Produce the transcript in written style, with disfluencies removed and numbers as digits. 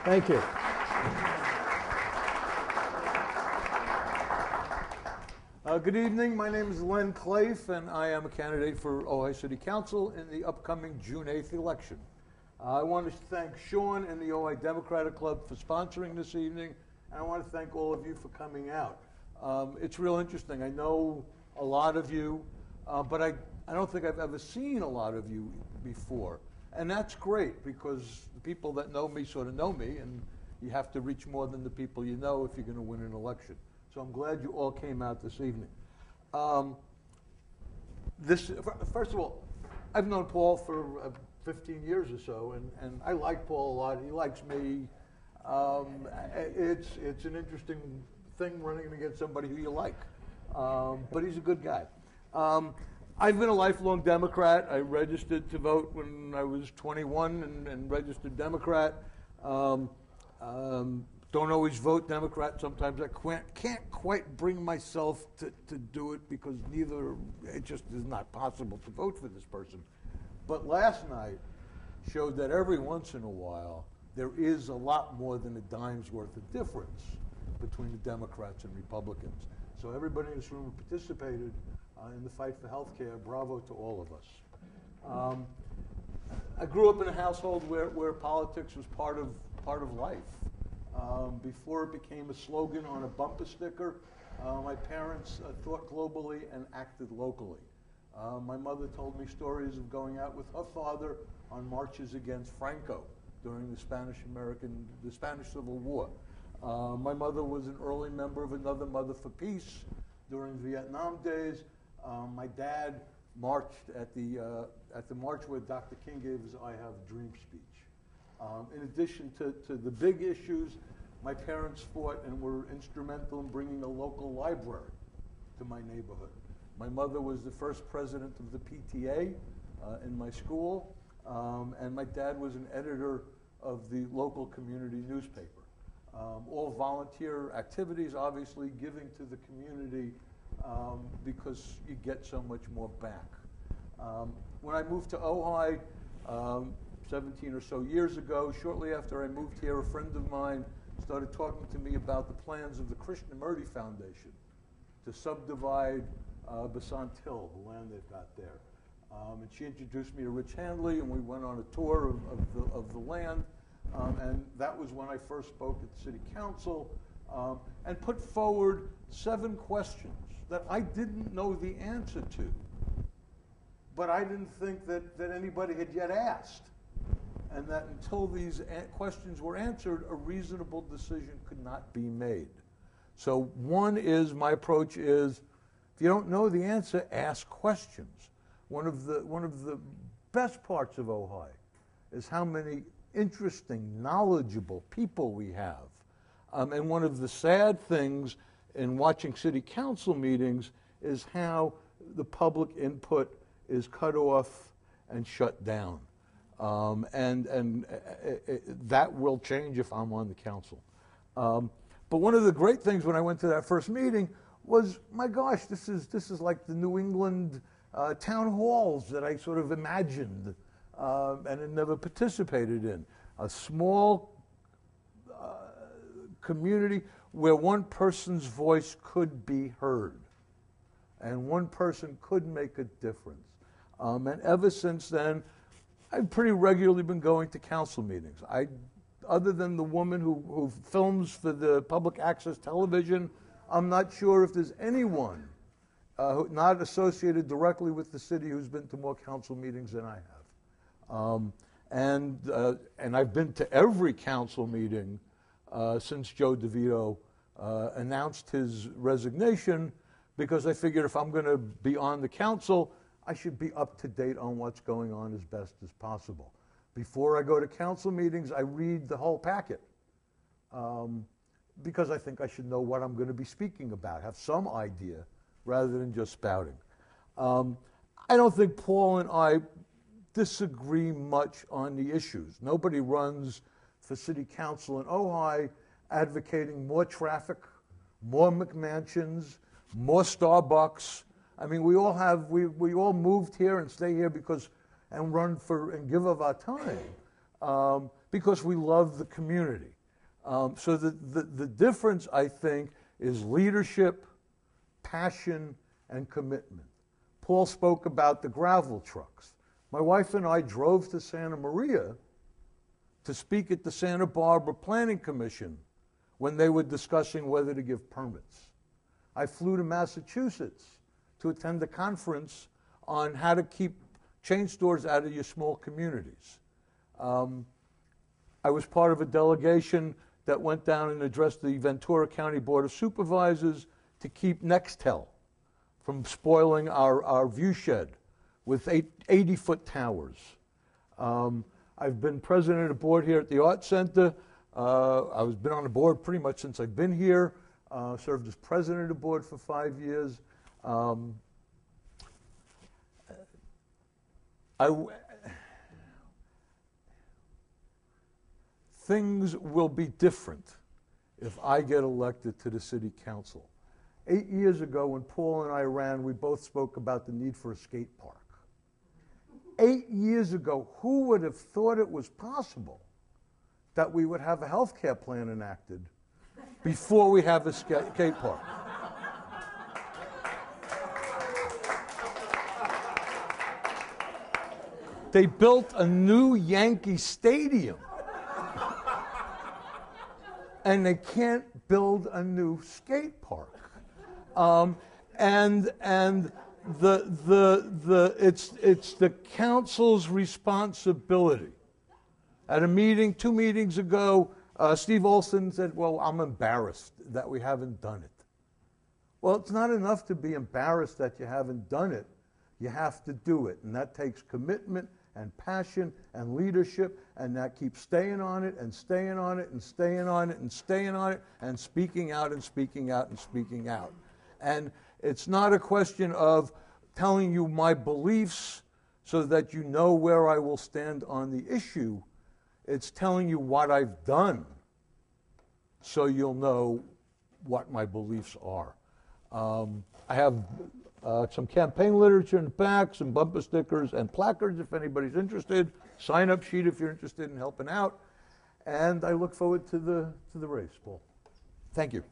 Thank you. Good evening. My name is Len Klaif, and I am a candidate for Ojai City Council in the upcoming June 8th election. I want to thank Sean and the Ojai Democratic Club for sponsoring this evening, and I want to thank all of you for coming out. It's real interesting. I know a lot of you, but I don't think I've ever seen a lot of you before. And that's great, because the people that know me sort of know me, and you have to reach more than the people you know if you're going to win an election. So I'm glad you all came out this evening. First of all, I've known Paul for 15 years or so, and I like Paul a lot. He likes me. It's an interesting thing running against somebody who you like, but he's a good guy. I've been a lifelong Democrat. I registered to vote when I was 21 and registered Democrat. Don't always vote Democrat. Sometimes I can't quite bring myself to do it because it just is not possible to vote for this person. But last night showed that every once in a while there is a lot more than a dime's worth of difference between the Democrats and Republicans. So everybody in this room who participated in the fight for health care, bravo to all of us. I grew up in a household where politics was part of life. Before it became a slogan on a bumper sticker, my parents thought globally and acted locally. My mother told me stories of going out with her father on marches against Franco during the Spanish Civil War. My mother was an early member of Another Mother for Peace during the Vietnam days. My dad marched at the march where Dr. King gave his I Have a Dream speech. In addition to the big issues, my parents fought and were instrumental in bringing a local library to my neighborhood. My mother was the first president of the PTA in my school, and my dad was an editor of the local community newspaper. All volunteer activities, obviously, giving to the community because you get so much more back. When I moved to Ojai 17 or so years ago, shortly after I moved here, a friend of mine started talking to me about the plans of the Krishnamurti Foundation to subdivide Basant Hill, the land they've got there. And she introduced me to Rich Handley, and we went on a tour of the land. And that was when I first spoke at the City Council and put forward 7 questions that I didn't know the answer to, but I didn't think that anybody had yet asked. And that until these questions were answered, a reasonable decision could not be made. So my approach is, if you don't know the answer, ask questions. One of the best parts of Ojai is how many interesting, knowledgeable people we have. And one of the sad things in watching city council meetings is how the public input is cut off and shut down. That will change if I'm on the council. But one of the great things when I went to that first meeting was, my gosh, this is like the New England town halls that I sort of imagined and had never participated in. A small community where one person's voice could be heard and one person could make a difference. And ever since then, I've pretty regularly been going to council meetings. Other than the woman who films for the public access television, I'm not sure if there's anyone not associated directly with the city who's been to more council meetings than I have. And I've been to every council meeting since Joe DeVito announced his resignation, because I figured if I'm going to be on the council, I should be up to date on what's going on as best as possible. Before I go to council meetings, I read the whole packet because I think I should know what I'm going to be speaking about, have some idea rather than just spouting. I don't think Paul and I disagree much on the issues. Nobody runs for city council in Ojai advocating more traffic, more McMansions, more Starbucks. I mean, we all moved here and stay here and run for and give of our time because we love the community. So the difference, I think, is leadership, passion, and commitment. Paul spoke about the gravel trucks. My wife and I drove to Santa Maria to speak at the Santa Barbara Planning Commission when they were discussing whether to give permits. I flew to Massachusetts to attend a conference on how to keep chain stores out of your small communities. I was part of a delegation that went down and addressed the Ventura County Board of Supervisors to keep Nextel from spoiling our view shed with 80-foot towers. I've been president of the board here at the Art Center. I've been on the board pretty much since I've been here. Served as president of the board for 5 years. Things will be different if I get elected to the city council. 8 years ago, when Paul and I ran, we both spoke about the need for a skate park. 8 years ago, who would have thought it was possible that we would have a health care plan enacted before we have a skate park? They built a new Yankee Stadium, and they can't build a new skate park. It's the council's responsibility. At a meeting, 2 meetings ago, Steve Olson said, well, I'm embarrassed that we haven't done it. Well, it's not enough to be embarrassed that you haven't done it. You have to do it, and that takes commitment and passion and leadership, and that keeps staying on it and staying on it and staying on it and staying on it and speaking out and speaking out and speaking out. And it's not a question of telling you my beliefs so that you know where I will stand on the issue. It's telling you what I've done so you'll know what my beliefs are. I have some campaign literature in the back, some bumper stickers and placards if anybody's interested, sign-up sheet if you're interested in helping out, and I look forward to the race, Paul. Thank you.